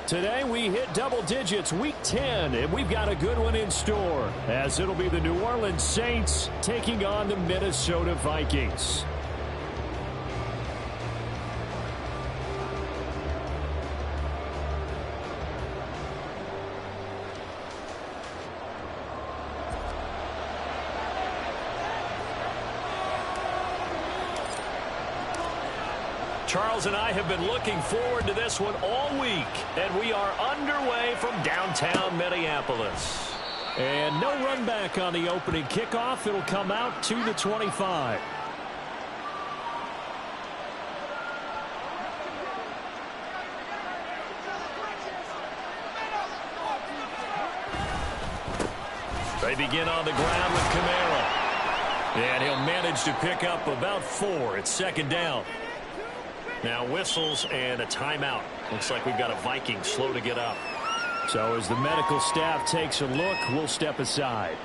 Today we hit double digits, week 10, and we've got a good one in store, as it'll be the New Orleans Saints taking on the Minnesota Vikings. Charles and I have been looking forward to this one all week, and we are underway from downtown Minneapolis. And no run back on the opening kickoff. It'll come out to the 25. They begin on the ground with Kamara. And he'll manage to pick up about 4 at second down. Now whistles and a timeout. Looks like we've got a Viking slow to get up. So as the medical staff takes a look, we'll step aside.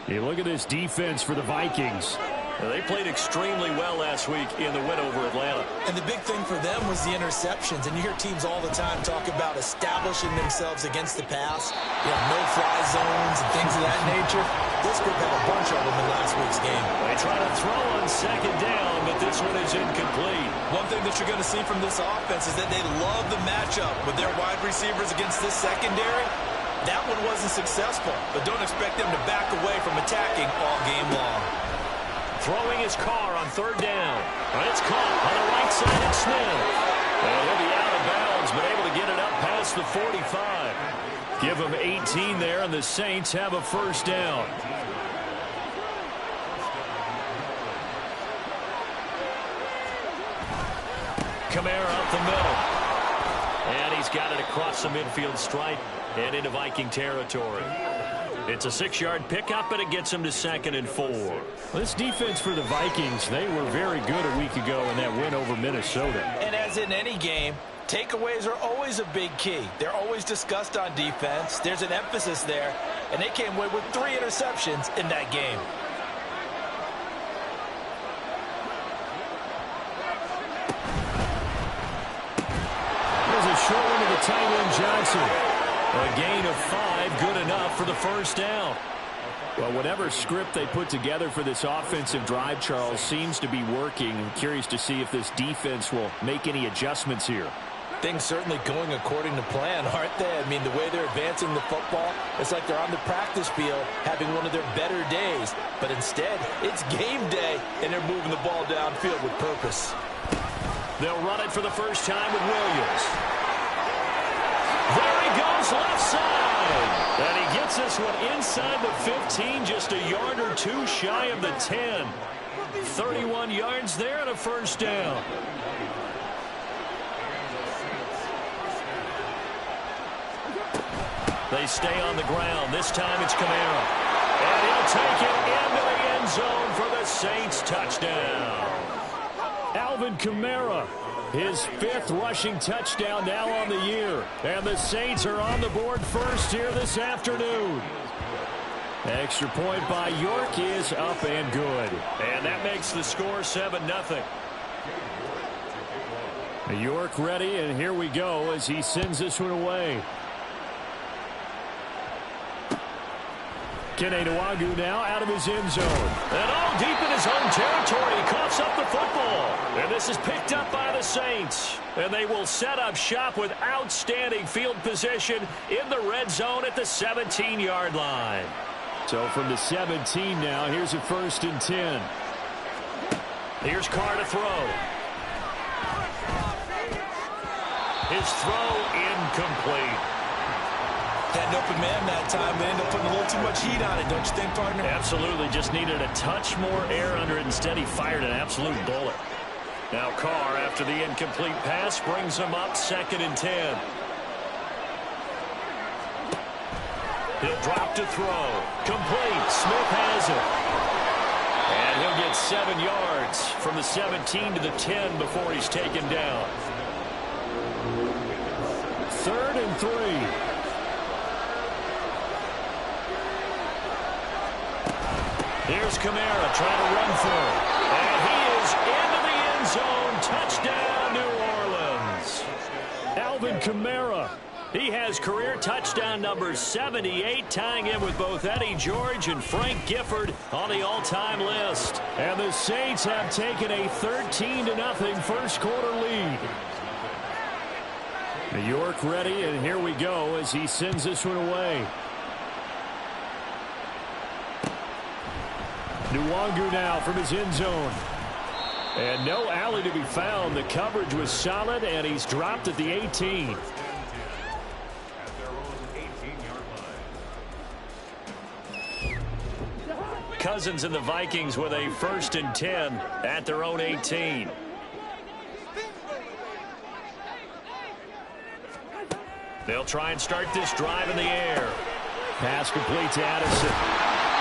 You look at this defense for the Vikings. They played extremely well last week in the win over Atlanta. And the big thing for them was the interceptions. And you hear teams all the time talk about establishing themselves against the pass. You have no-fly zones and things of that nature. This group had a bunch of them in last week's game. They try to throw on second down, but this one is incomplete. One thing that you're going to see from this offense is that they love the matchup with their wide receivers against this secondary. That one wasn't successful, but don't expect them to back away from attacking all game long. Throwing his car on third down. And it's caught on the right side of Smith. And he'll be out of bounds, but able to get it up past the 45. Give him 18 there, and the Saints have a first down. Kamara up the middle. And he's got it across the midfield stripe and into Viking territory. It's a 6-yard pickup, and it gets him to 2nd and 4. This defense for the Vikings, they were very good a week ago in that win over Minnesota. And as in any game, takeaways are always a big key. They're always discussed on defense. There's an emphasis there, and they came away with 3 interceptions in that game. There's a short one to the tight end, Johnson. A gain of 5, good enough for the first down. Well, whatever script they put together for this offensive drive, Charles, seems to be working. I'm curious to see if this defense will make any adjustments here. Things certainly going according to plan, aren't they? I mean, the way they're advancing the football, it's like they're on the practice field having one of their better days. But instead, it's game day, and they're moving the ball downfield with purpose. They'll run it for the first time with Williams. There he goes, left side. And he gets this one inside the 15, just a yard or 2 shy of the 10. 31 yards there and a first down. They stay on the ground. This time it's Kamara. And he'll take it into the end zone for the Saints touchdown. Alvin Kamara. His 5th rushing touchdown now on the year. And the Saints are on the board first here this afternoon. Extra point by York is up and good. And that makes the score 7-0. York ready, and here we go as he sends this one away. Kene Nwangwu now out of his end zone. And all deep in his own territory. He coughs up the football. And this is picked up by the Saints. And they will set up shop with outstanding field position in the red zone at the 17-yard line. So from the 17 now, here's a 1st and 10. Here's Carr to throw. His throw incomplete. Had an open man that time. They ended up putting a little too much heat on it, don't you think, partner? Absolutely. Just needed a touch more air under it. Instead, he fired an absolute bullet. Now Carr, after the incomplete pass, brings him up 2nd and 10. He'll drop to throw. Complete. Smith has it. And he'll get 7 yards from the 17 to the 10 before he's taken down. 3rd and 3. Here's Kamara trying to run for it. And he is into the end zone. Touchdown, New Orleans. Alvin Kamara, He has career touchdown number 78, tying him with both Eddie George and Frank Gifford on the all-time list. And the Saints have taken a 13-0 first quarter lead. New York ready, and here we go as he sends this one away. Nwangu now from his end zone. And no alley to be found. The coverage was solid, and he's dropped at the 18. Cousins and the Vikings with a 1st and 10 at their own 18. They'll try and start this drive in the air. Pass complete to Addison.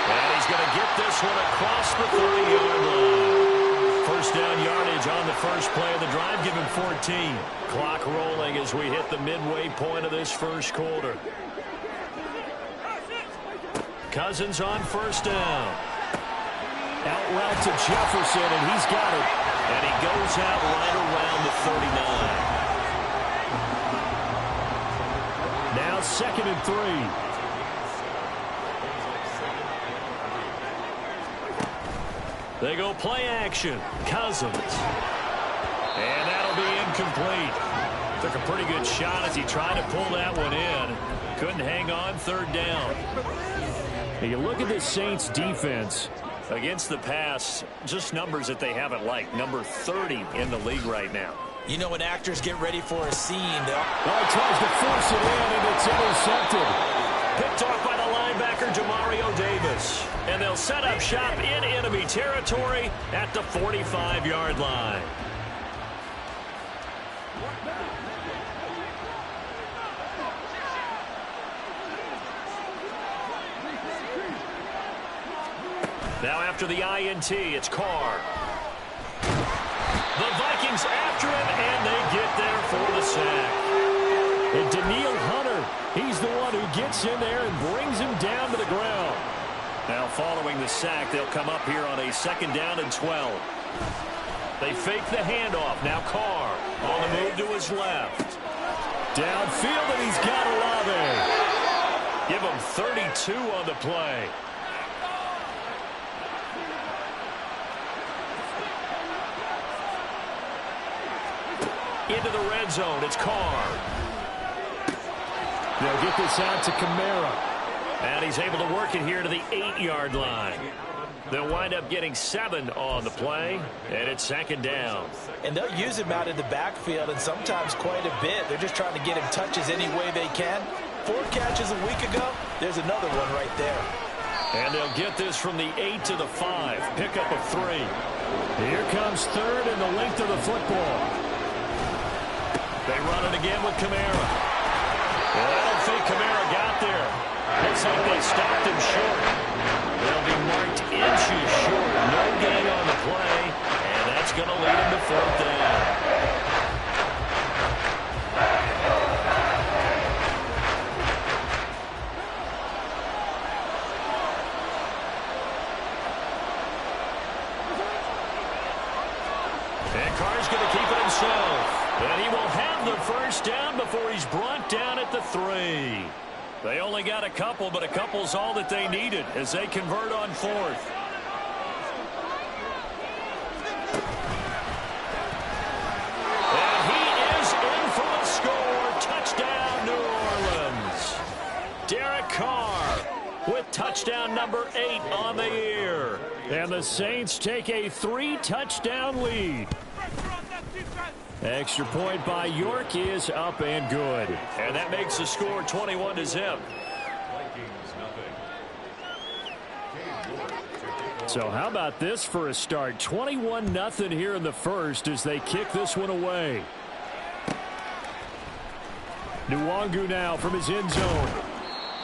And he's going to get this one across the 30-yard line. First down yardage on the first play of the drive. Give him 14. Clock rolling as we hit the midway point of this first quarter. Cousins on 1st down. Out route to Jefferson, and he's got it. And he goes out right around the 39. Now 2nd and 3. They go play action. Cousins. And that'll be incomplete. Took a pretty good shot as he tried to pull that one in. Couldn't hang on 3rd down. You look at this Saints defense. Against the pass, just numbers that they haven't liked. Number 30 in the league right now. You know, when actors get ready for a scene, they'll... Well, he tries to force it in, and it's intercepted. Picked off by the linebacker, Jamario Davis. And they'll set up shop in enemy territory at the 45-yard line. Now after the INT, it's Carr. The Vikings after him, and they get there for the sack. And Danielle Hunter, he's the one who gets in there and brings him down to the ground. Now following the sack, they'll come up here on a 2nd down and 12. They fake the handoff. Now Carr on the move to his left. Downfield, and he's got Olave. Give him 32 on the play. Into the red zone. It's Carr. They'll get this out to Kamara. And he's able to work it here to the 8-yard line. They'll wind up getting 7 on the play, and it's 2nd down. And they'll use him out in the backfield, and sometimes quite a bit. They're just trying to get him touches any way they can. 4 catches a week ago. There's another one right there. And they'll get this from the 8 to the 5. Pickup of 3. Here comes 3rd and the length of the football. They run it again with Kamara. Well, I don't think Kamara got there. Looks like they stopped him short. They'll be marked inches short. No gain on the play, and that's going to lead him to 4th down. And Carr's going to keep it himself. And he will have the 1st down before he's brought down at the 3. They only got a couple, but a couple's all that they needed as they convert on 4th. And he is in for the score. Touchdown, New Orleans. Derek Carr with touchdown number 8 on the year. And the Saints take a 3-touchdown lead. Extra point by York is up and good. And that makes the score 21-0. So how about this for a start? 21-0 here in the first as they kick this one away. Nwangu now from his end zone.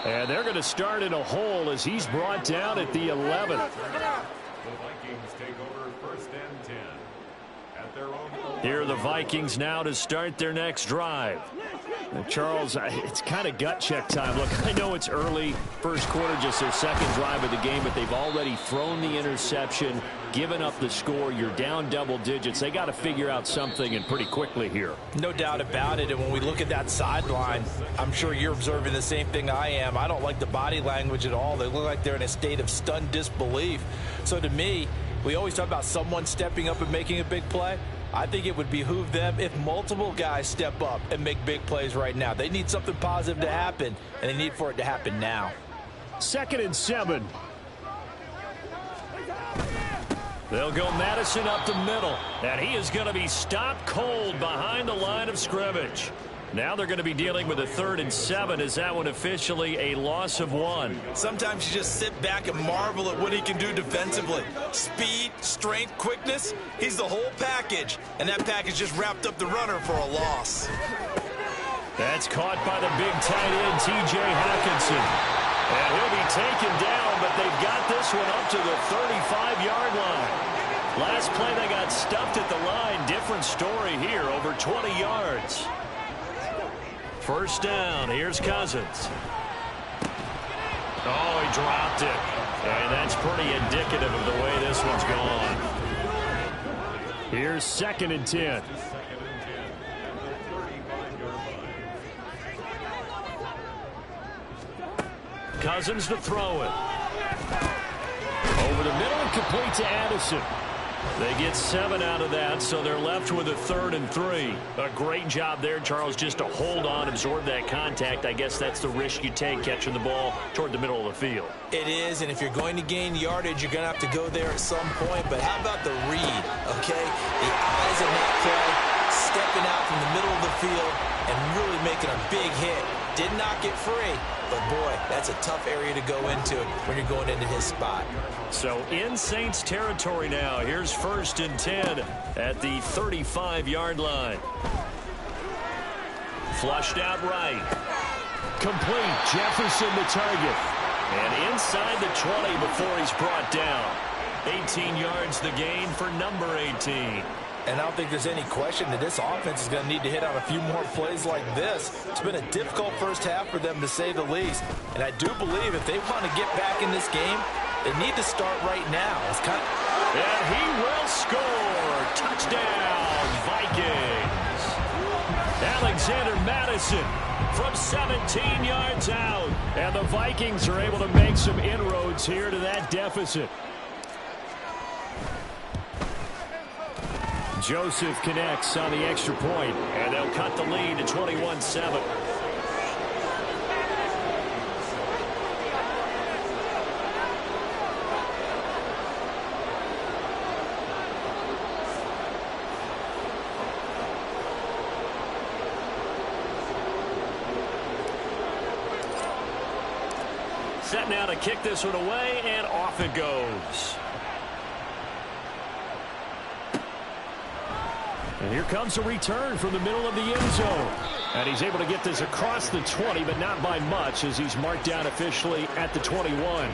And they're going to start in a hole as he's brought down at the 11th. The Vikings take over 1st and 10 at their own. Here are the Vikings now to start their next drive. Charles, it's kind of gut check time. Look, I know it's early, first quarter, just their second drive of the game, but they've already thrown the interception, given up the score. You're down double digits. They got to figure out something, and pretty quickly here. No doubt about it, and when we look at that sideline, I'm sure you're observing the same thing I am. I don't like the body language at all. They look like they're in a state of stunned disbelief. So to me, we always talk about someone stepping up and making a big play. I think it would behoove them if multiple guys step up and make big plays right now. They need something positive to happen, and they need for it to happen now. 2nd and 7. They'll go Madison up the middle, and he is going to be stopped cold behind the line of scrimmage. Now they're going to be dealing with a 3rd and 7. Is that one officially a loss of 1? Sometimes you just sit back and marvel at what he can do defensively. Speed, strength, quickness, he's the whole package. And that package just wrapped up the runner for a loss. That's caught by the big tight end, T.J. Hockenson. And he'll be taken down, but they've got this one up to the 35-yard line. Last play they got stuffed at the line. Different story here, over 20 yards. First down, here's Cousins. Oh, he dropped it. And that's pretty indicative of the way this one's gone. Here's 2nd and 10. Cousins to throw it. Over the middle and complete to Addison. They get 7 out of that, so they're left with a 3rd and 3. A great job there, Charles, just to hold on, absorb that contact. I guess that's the risk you take catching the ball toward the middle of the field. It is, and if you're going to gain yardage, you're going to have to go there at some point. But how about the read, okay? The eyes in that play, stepping out from the middle of the field and really making a big hit. Did not get free, but boy, that's a tough area to go into when you're going into his spot. So in Saints territory now. Here's 1st and 10 at the 35-yard line. Flushed out right. Complete. Jefferson the target. And inside the 20 before he's brought down. 18 yards the gain for number 18. And I don't think there's any question that this offense is going to need to hit on a few more plays like this. It's been a difficult first half for them, to say the least. And I do believe if they want to get back in this game, they need to start right now. It's kind of... And he will score. Touchdown, Vikings. Alexander Madison from 17 yards out. And the Vikings are able to make some inroads here to that deficit. Joseph connects on the extra point, and they'll cut the lead to 21-7. Set now to kick this one away, and off it goes. And here comes a return from the middle of the end zone. And he's able to get this across the 20, but not by much, as he's marked down officially at the 21.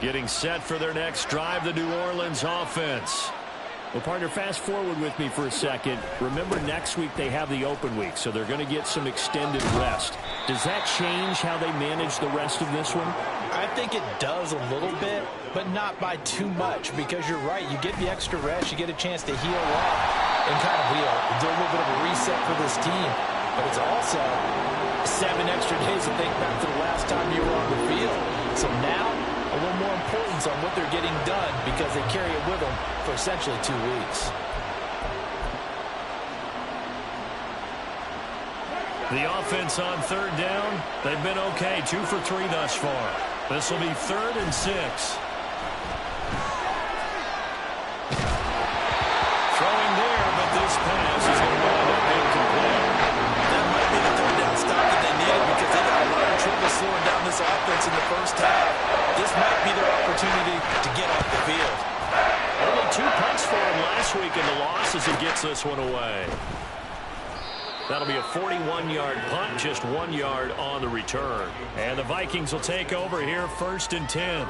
Getting set for their next drive, the New Orleans offense. Well, partner, fast forward with me for a second. Remember, next week they have the open week, so they're going to get some extended rest. Does that change how they manage the rest of this one? I think it does a little bit, but not by too much, because you're right. You get the extra rest, you get a chance to heal up and kind of do a little bit of a reset for this team. But it's also 7 extra days to think back to the last time you were on the field. So now, a little more importance on what they're getting done, because they carry it with them for essentially 2 weeks. The offense on 3rd down, they've been okay, 2 for 3 thus far. This will be 3rd and 6. Throwing there, but this pass is going to wind up incomplete. That might be the 3rd down stop that they needed, because they got a lot of trouble slowing down this offense in the first half. This might be their opportunity to get off the field. Only 2 punts for him last week in the loss as he gets this one away. That'll be a 41-yard punt, just 1 yard on the return. And the Vikings will take over here, 1st and 10.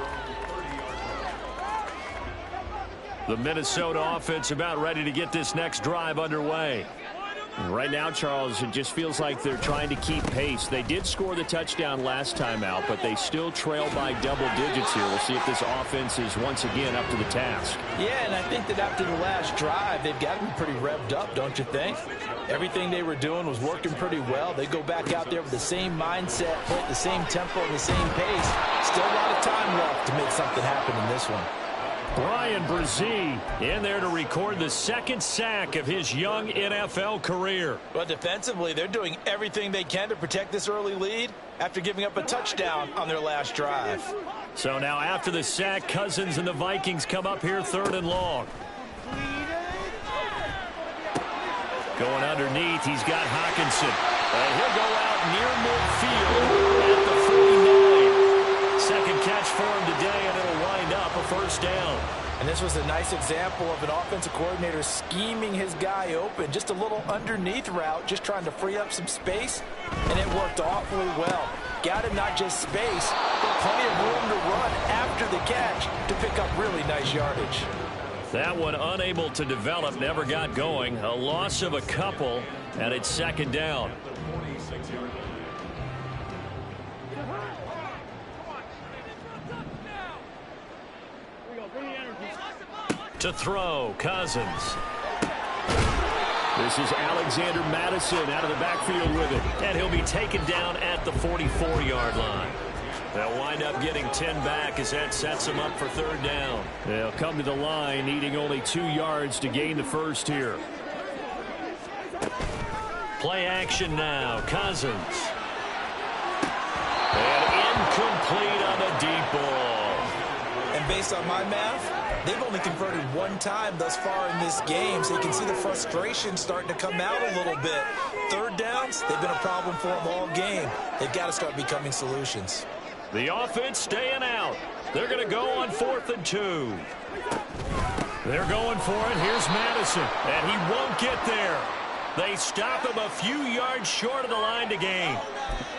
The Minnesota offense about ready to get this next drive underway. Right now, Charles, it just feels like they're trying to keep pace. They did score the touchdown last time out, but they still trail by double digits here. We'll see if this offense is once again up to the task. Yeah, and I think that after the last drive, they've got to be pretty revved up, don't you think? Everything they were doing was working pretty well. They go back out there with the same mindset, play at the same tempo and the same pace. Still a lot of time left to make something happen in this one. Bryan Bresee in there to record the second sack of his young NFL career. But defensively, they're doing everything they can to protect this early lead after giving up a touchdown on their last drive. So now after the sack, Cousins and the Vikings come up here 3rd and long. Going underneath, he's got Hockenson. And he'll go out near midfield at the 49. Second catch for him today, and it'll wind up a first down. And this was a nice example of an offensive coordinator scheming his guy open. Just a little underneath route, just trying to free up some space, and it worked awfully well. Got him not just space, but plenty of room to run after the catch to pick up really nice yardage. That one unable to develop, never got going. A loss of a couple, and it's second down. To throw, Cousins. This is Alexander Mattison out of the backfield with it. And he'll be taken down at the 44-yard line. They'll wind up getting 10 back as that sets them up for 3rd down. They'll come to the line needing only 2 yards to gain the first here. Play action now. Cousins. And incomplete on the deep ball. And based on my math, they've only converted 1 time thus far in this game, so you can see the frustration starting to come out a little bit. 3rd downs, they've been a problem for them all game. They've got to start becoming solutions. The offense staying out. They're going to go on 4th and 2. They're going for it. Here's Madison, and he won't get there. They stop him a few yards short of the line to gain.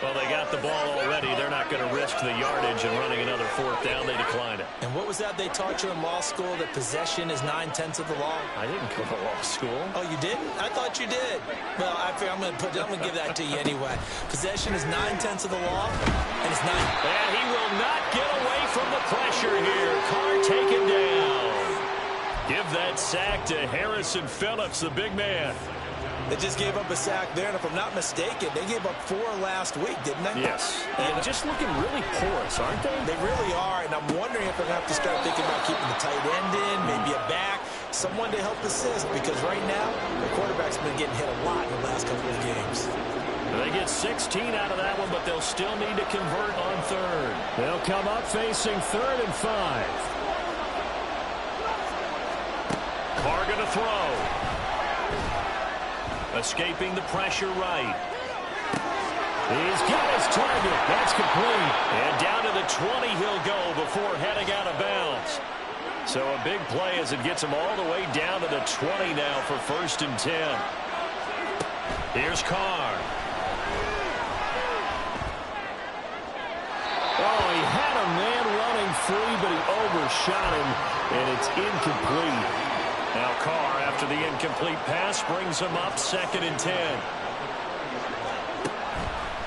Well, they got the ball already. They're not going to risk the yardage and running another 4th down. They decline it. And what was that they taught you in law school, that possession is 9/10 of the law? I didn't go to law school. Oh, you didn't? I thought you did. Well, I'm going to give that to you anyway. Possession is 9/10 of the law, and it's 9. And he will not get away from the pressure here. Carr taken down. Give that sack to Harrison Phillips, the big man. They just gave up a sack there, and if I'm not mistaken, they gave up 4 last week, didn't they? Yes. And just looking really porous, aren't they? They really are, and I'm wondering if they're going to have to start thinking about keeping the tight end in, maybe a back, someone to help assist, because right now, the quarterback's been getting hit a lot in the last couple of games. They get 16 out of that one, but they'll still need to convert on 3rd. They'll come up facing 3rd and 5. Carr going to throw. Escaping the pressure right. He's got his target. That's complete. And down to the 20 he'll go before heading out of bounds. So a big play as it gets him all the way down to the 20 now for 1st and 10. Here's Carr. Oh, he had a man running free, but he overshot him, and it's incomplete. Now Carr, after the incomplete pass, brings him up 2nd and 10.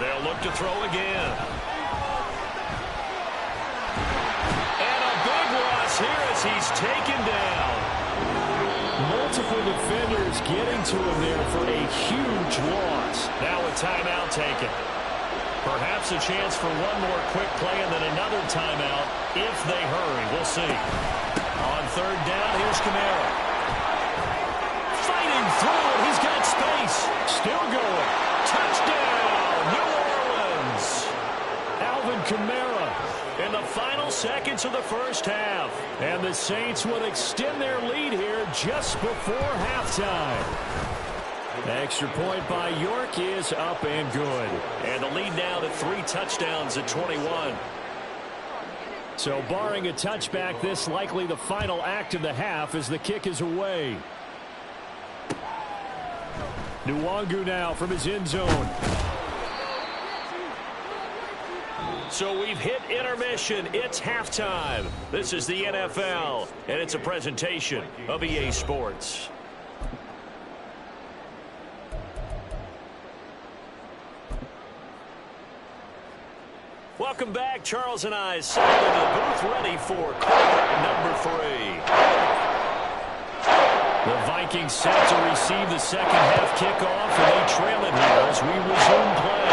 They'll look to throw again. And a big loss here as he's taken down. Multiple defenders getting to him there for a huge loss. Now a timeout taken. Perhaps a chance for one more quick play and then another timeout if they hurry. We'll see. On 3rd down, here's Kamara. Fighting through it. He's got space. Still going. Touchdown, New Orleans. Alvin Kamara in the final seconds of the first half. And the Saints would extend their lead here just before halftime. Extra point by York is up and good. And the lead now to 3 touchdowns at 21. So barring a touchback, this likely the final act of the half as the kick is away. Nwangu now from his end zone. So we've hit intermission. It's halftime. This is the NFL, and it's a presentation of EA Sports. Welcome back. Charles and I settled into the booth ready for quarter number 3. The Vikings set to receive the second half kickoff, and they trail it here as we resume play.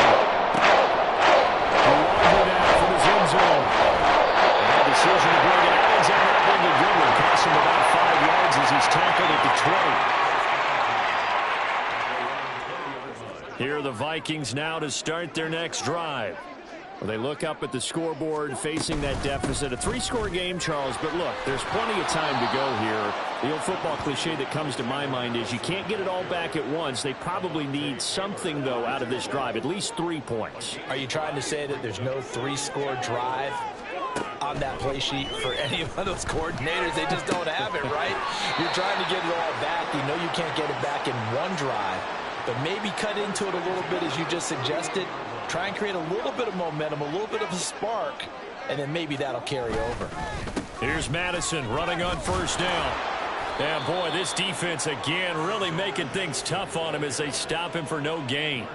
Longer now from his end zone. And a decision to bring it out. Ends up not being a good one. Costs him about 5 yards as he's tackled at the 20. Here are the Vikings now to start their next drive. Well, they look up at the scoreboard facing that deficit. A 3-score game, Charles, but look, there's plenty of time to go here. The old football cliche that comes to my mind is you can't get it all back at once. They probably need something, though, out of this drive, at least 3 points. Are you trying to say that there's no 3-score drive on that play sheet for any of those coordinators? They just don't have it, right? You're trying to get it all back. You know you can't get it back in one drive, but maybe cut into it a little bit as you just suggested. Try and create a little bit of momentum, a little bit of a spark, and then maybe that'll carry over. Here's Madison running on first down. And, boy, this defense, again, really making things tough on him as they stop him for no gain.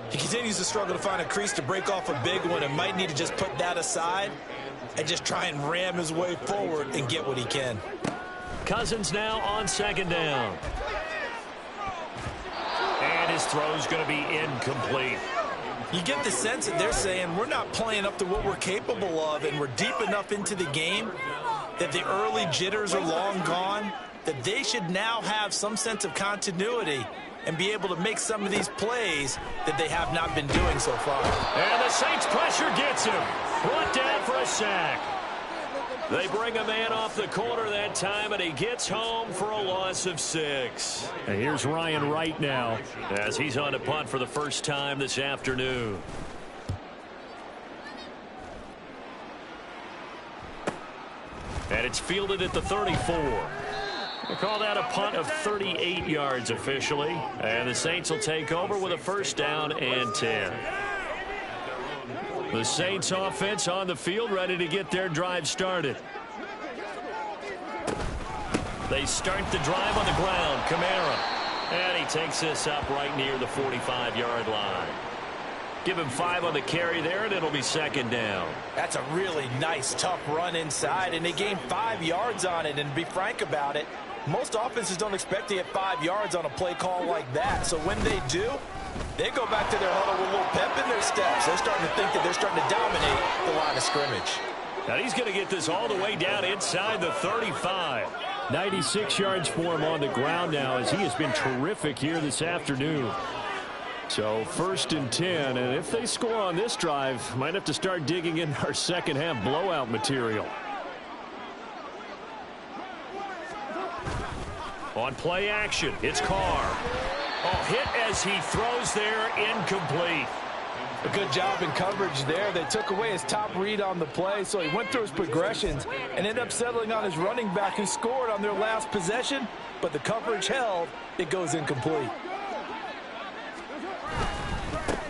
He continues to struggle to find a crease to break off a big one and might need to just put that aside and just try and ram his way forward and get what he can. Cousins now on second down. And his throw's going to be incomplete. You get the sense that they're saying we're not playing up to what we're capable of, and we're deep enough into the game that the early jitters are long gone, that they should now have some sense of continuity and be able to make some of these plays that they have not been doing so far. And the Saints pressure gets him. Brought down for a sack. They bring a man off the corner that time, and he gets home for a loss of 6. And here's Ryan Wright now as he's on to punt for the first time this afternoon. And it's fielded at the 34. They call that a punt of 38 yards officially. And the Saints will take over with a first down and 10. The Saints offense on the field ready to get their drive started. They start the drive on the ground. Kamara. And he takes this up right near the 45-yard line. Give him 5 on the carry there, and it'll be second down. That's a really nice, tough run inside, and they gained 5 yards on it. And to be frank about it, most offenses don't expect to get 5 yards on a play call like that. So when they do, they go back to their huddle with a little pep in their steps. They're starting to think that they're starting to dominate the line of scrimmage. Now he's going to get this all the way down inside the 35. 96 yards for him on the ground now as he has been terrific here this afternoon. So first and 10, and if they score on this drive, might have to start digging in our second half blowout material. On play action, it's Carr. Oh, hit as he throws there, incomplete. A good job in coverage there. They took away his top read on the play, so he went through his progressions and ended up settling on his running back who scored on their last possession, but the coverage held. It goes incomplete.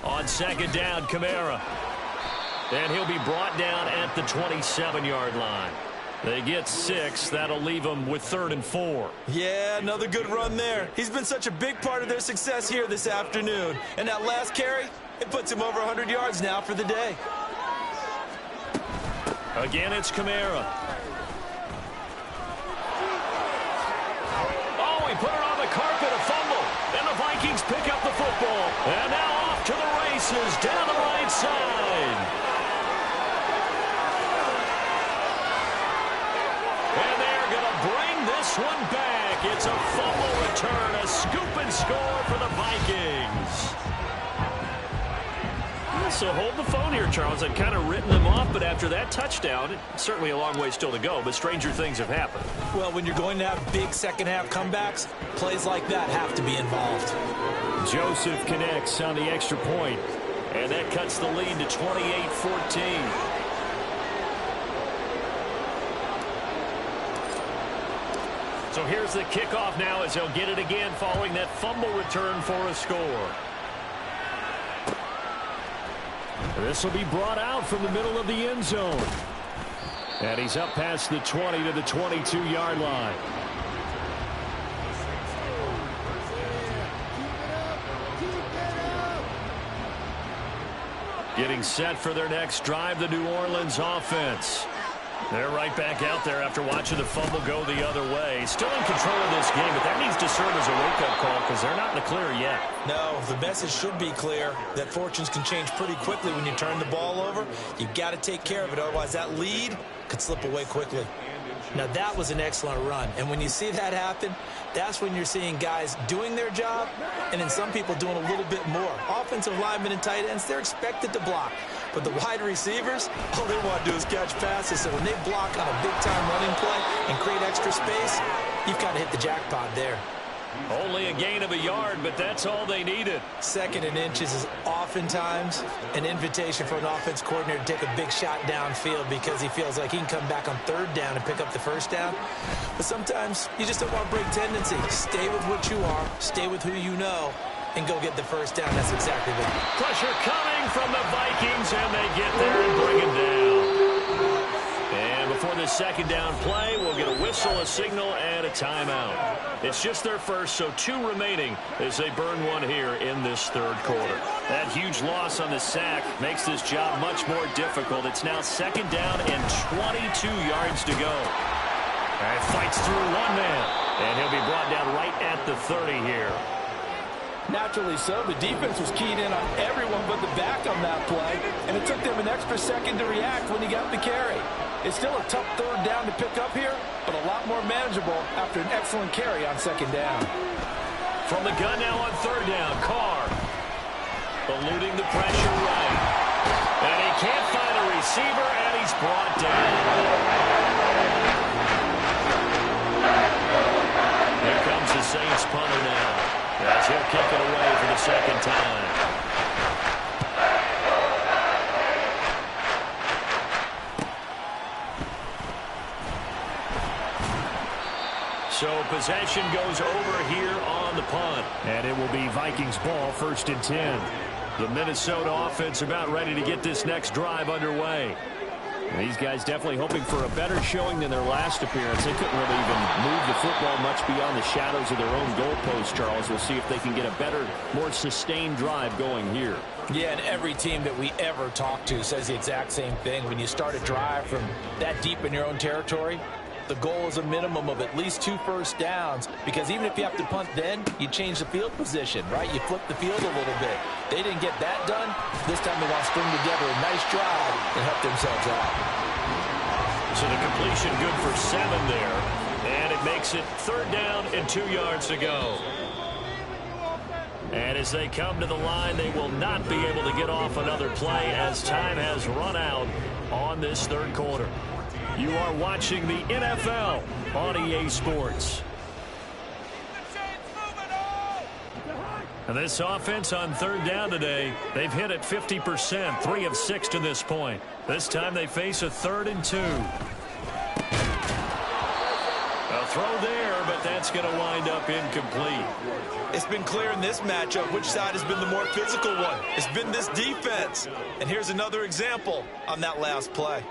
On second down, Kamara. And he'll be brought down at the 27-yard line. They get 6. That'll leave them with 3rd and 4. Yeah, another good run there. He's been such a big part of their success here this afternoon. And that last carry, it puts him over 100 yards now for the day. Again, it's Kamara. Oh, he put it on the carpet, a fumble. And the Vikings pick up the football. And now off to the races down the right side. And they're going to bring this one back. It's a fumble return, a scoop and score for the Vikings. So hold the phone here, Charles. I've kind of written them off, but after that touchdown, it's certainly a long way still to go, but stranger things have happened. Well, when you're going to have big second-half comebacks, plays like that have to be involved. Joseph connects on the extra point, and that cuts the lead to 28-14. So here's the kickoff now as he'll get it again following that fumble return for a score. This will be brought out from the middle of the end zone. And he's up past the 20 to the 22-yard line. Getting set for their next drive, the New Orleans offense. They're right back out there after watching the fumble go the other way. Still in control of this game, but that needs to serve as a wake-up call because they're not in the clear yet. No, the message should be clear that fortunes can change pretty quickly when you turn the ball over. You've got to take care of it, otherwise that lead could slip away quickly. Now, that was an excellent run, and when you see that happen, that's when you're seeing guys doing their job and then some people doing a little bit more. Offensive linemen and tight ends, they're expected to block. But the wide receivers, all they want to do is catch passes. So when they block on a big-time running play and create extra space, you've got to hit the jackpot there. Only a gain of a yard, but that's all they needed. Second and inches is oftentimes an invitation for an offense coordinator to take a big shot downfield because he feels like he can come back on third down and pick up the first down. But sometimes you just don't want to break tendency. Stay with what you are, stay with who you know, and go get the first down. That's exactly what. Pressure coming from the Vikings, and they get there and bring him down. And before the second down play, we'll get a whistle, a signal, and a timeout. It's just their first, so 2 remaining as they burn one here in this third quarter. That huge loss on the sack makes this job much more difficult. It's now second down and 22 yards to go. And fights through one man, and he'll be brought down right at the 30 here. Naturally so. The defense was keyed in on everyone but the back on that play, and it took them an extra second to react when he got the carry. It's still a tough third down to pick up here, but a lot more manageable after an excellent carry on second down. From the gun now on third down, Carr eluding the pressure right. And he can't find a receiver, and he's brought down. Here comes the Saints punter now. As he'll kick it away for the second time. So possession goes over here on the punt. And it will be Vikings ball, 1st and 10. The Minnesota offense about ready to get this next drive underway. And these guys definitely hoping for a better showing than their last appearance. They couldn't really even move the football much beyond the shadows of their own goalpost, Charles. We'll see if they can get a better, more sustained drive going here. Yeah, and every team that we ever talk to says the exact same thing. When you start a drive from that deep in your own territory, the goal is a minimum of at least 2 first downs, because even if you have to punt then, you change the field position, right? You flip the field a little bit. They didn't get that done. This time they want to string together a nice drive and help themselves out. So the completion good for 7 there, and it makes it 3rd down and 2 yards to go. And as they come to the line, they will not be able to get off another play as time has run out on this third quarter. You are watching the NFL on EA Sports. And this offense on third down today, they've hit it 50%, 3 of 6 to this point. This time they face a 3rd and 2. A throw there, but that's going to wind up incomplete. It's been clear in this matchup which side has been the more physical one. It's been this defense. And here's another example on that last play.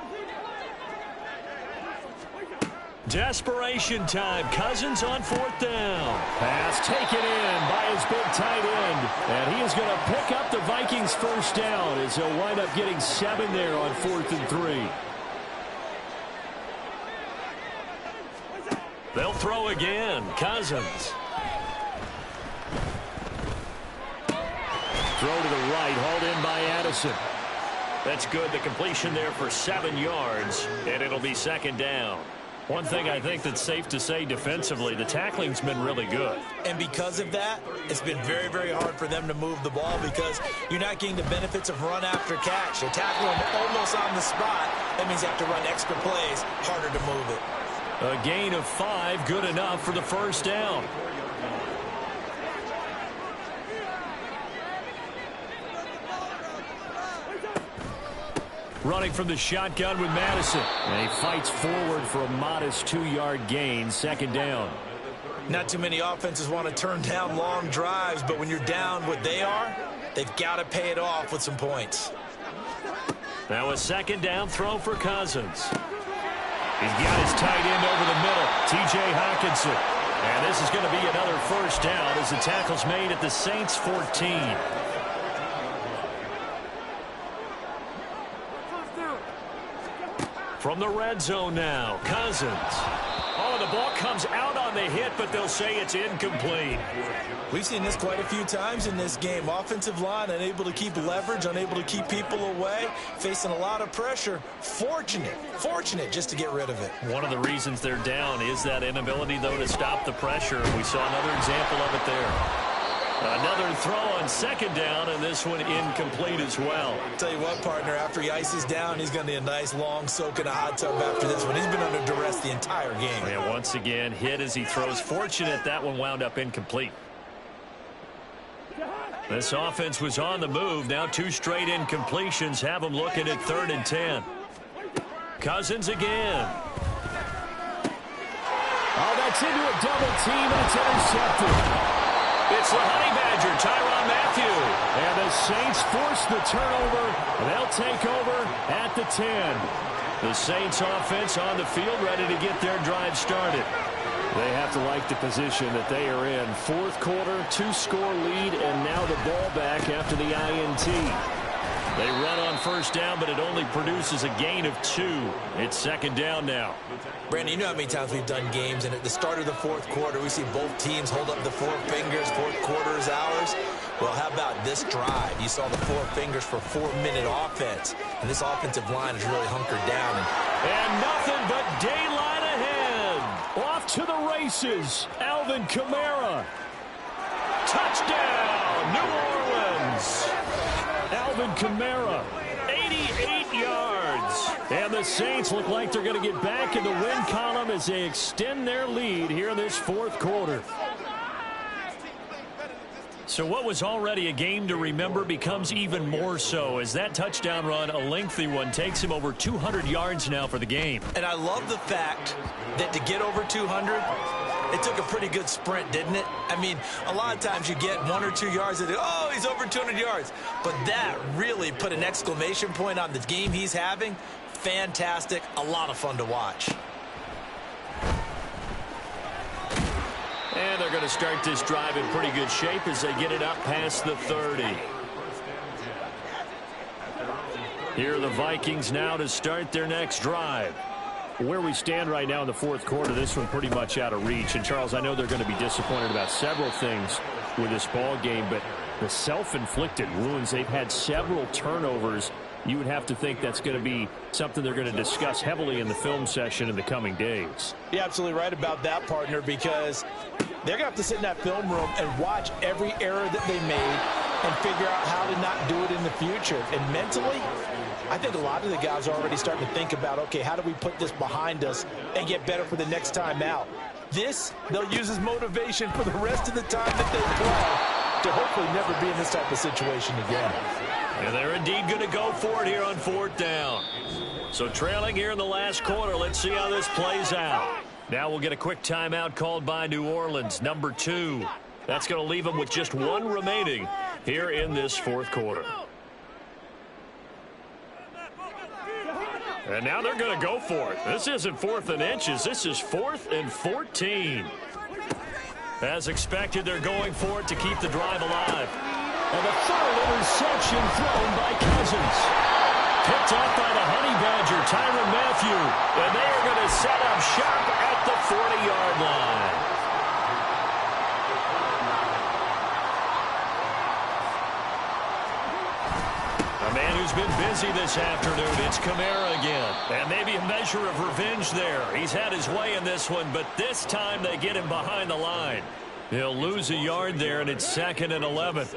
Desperation time. Cousins on 4th down. Pass taken in by his big tight end. And he is going to pick up the Vikings' first down as he'll wind up getting 7 there on 4th and 3. They'll throw again. Cousins. Throw to the right, hauled in by Addison. That's good. The completion there for 7 yards, and it'll be 2nd down. One thing I think that's safe to say defensively, the tackling's been really good. And because of that, it's been very, very hard for them to move the ball because you're not getting the benefits of run after catch. You're tackling almost on the spot. That means you have to run extra plays, harder to move it. A gain of 5, good enough for the first down. Running from the shotgun with Madison. And he fights forward for a modest 2-yard gain, 2nd down. Not too many offenses want to turn down long drives, but when you're down what they are, they've got to pay it off with some points. Now a second down throw for Cousins. He's got his tight end over the middle, T.J. Hockenson. And this is going to be another first down as the tackle's made at the Saints 14. From the red zone now, Cousins. Oh, the ball comes out on the hit, but they'll say it's incomplete. We've seen this quite a few times in this game. Offensive line unable to keep leverage, unable to keep people away, facing a lot of pressure. Fortunate just to get rid of it. One of the reasons they're down is that inability, though, to stop the pressure. We saw another example of it there. Another throw on second down, and this one incomplete as well. Tell you what, partner, after he ices down, he's going to need a nice long soak in a hot tub after this one. He's been under duress the entire game. And once again, hit as he throws. Fortunate that one wound up incomplete. This offense was on the move. Now 2 straight incompletions have them looking at 3rd and 10. Cousins again. Oh, that's into a double team, and it's intercepted. It's the Honey Badger, Tyrann Mathieu. And the Saints force the turnover. They'll take over at the 10. The Saints offense on the field, ready to get their drive started. They have to like the position that they are in. 4th quarter, 2-score lead, and now the ball back after the INT. They run on first down, but it only produces a gain of 2. It's second down now. Brandon, you know how many times we've done games, and at the start of the 4th quarter, we see both teams hold up the 4 fingers, 4th quarter is ours. Well, how about this drive? You saw the 4 fingers for 4-minute offense, and this offensive line is really hunkered down. And nothing but daylight ahead. Off to the races, Alvin Kamara. Touchdown, New Orleans. Alvin Kamara, 88 yards. And the Saints look like they're going to get back in the win column as they extend their lead here in this 4th quarter. So what was already a game to remember becomes even more so as that touchdown run, a lengthy one, takes him over 200 yards now for the game. And I love the fact that to get over 200, it took a pretty good sprint, didn't it? I mean, a lot of times you get 1 or 2 yards and oh, he's over 200 yards. But that really put an exclamation point on the game he's having. Fantastic. A lot of fun to watch. And they're going to start this drive in pretty good shape as they get it up past the 30. Here are the Vikings now to start their next drive. Where we stand right now in the 4th quarter, this one pretty much out of reach. And, Charles, I know they're going to be disappointed about several things with this ball game, but the self-inflicted wounds, they've had several turnovers. You would have to think that's going to be something they're going to discuss heavily in the film session in the coming days. You're absolutely right about that, partner, because they're going to have to sit in that film room and watch every error that they made and figure out how to not do it in the future. And mentally, I think a lot of the guys are already starting to think about, okay, how do we put this behind us and get better for the next time out? This, they'll use as motivation for the rest of the time that they play to hopefully never be in this type of situation again. And they're indeed going to go for it here on 4th down. So trailing here in the last quarter, let's see how this plays out. Now we'll get a quick timeout called by New Orleans, number 2. That's going to leave them with just 1 remaining here in this 4th quarter. And now they're going to go for it. This isn't 4th and inches. This is 4th and 14. As expected, they're going for it to keep the drive alive. And the 3rd interception thrown by Cousins. Picked off by the Honey Badger, Tyrann Mathieu. And they are going to set up shop at the 40-yard line. A man who's been busy this afternoon, it's Kamara again. And maybe a measure of revenge there. He's had his way in this one, but this time they get him behind the line. He'll lose a yard there, and it's 2nd and 11.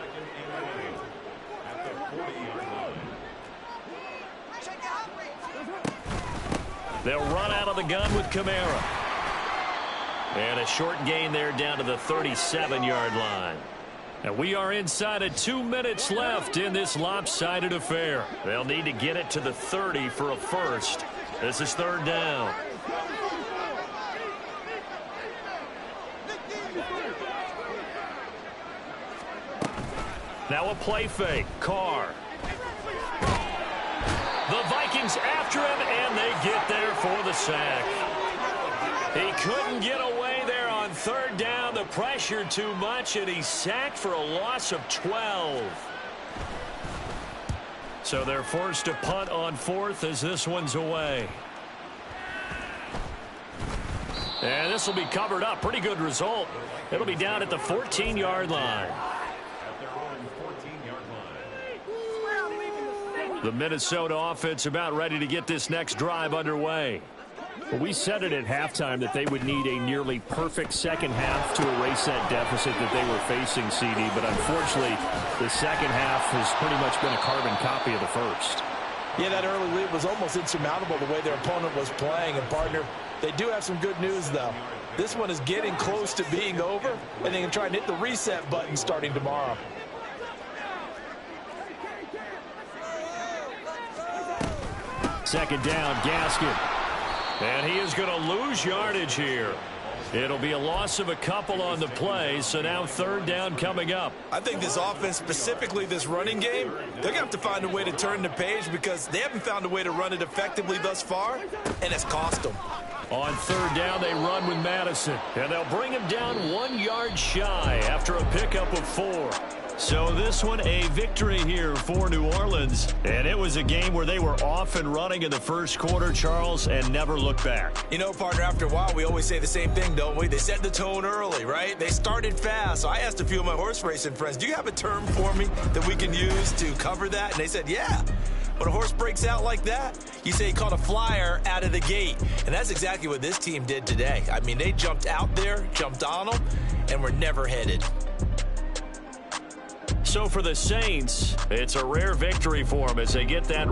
They'll run out of the gun with Kamara. And a short gain there down to the 37-yard line. And we are inside of 2 minutes left in this lopsided affair. They'll need to get it to the 30 for a first. This is 3rd down. Now a play fake. Carr. The Vikings after him, and they get there for the sack. He couldn't get away there on third down. The pressure too much, and he's sacked for a loss of 12. So they're forced to punt on fourth as this one's away. And this will be covered up. Pretty good result. It'll be down at the 14-yard line. The Minnesota offense about ready to get this next drive underway. Well, we said it at halftime that they would need a nearly perfect second half to erase that deficit that they were facing, CD. But unfortunately, the second half has pretty much been a carbon copy of the first. Yeah, that early lead was almost insurmountable the way their opponent was playing. And, partner, they do have some good news, though. This one is getting close to being over, and they can try and hit the reset button starting tomorrow. Second down, Gaskin. And he is going to lose yardage here. It'll be a loss of a couple on the play, so now third down coming up. I think this offense, specifically this running game, they're going to have to find a way to turn the page because they haven't found a way to run it effectively thus far, and it's cost them. On third down, they run with Madison, and they'll bring him down 1 yard shy after a pickup of 4. So this one, a victory here for New Orleans. And it was a game where they were off and running in the first quarter, Charles, and never looked back. You know, partner, after a while, we always say the same thing, don't we? They set the tone early, right? They started fast. So I asked a few of my horse racing friends, do you have a term for me that we can use to cover that? And they said, yeah. When a horse breaks out like that, you say he caught a flyer out of the gate. And that's exactly what this team did today. I mean, they jumped out there, jumped on them, and were never headed. So for the Saints, it's a rare victory for them as they get that.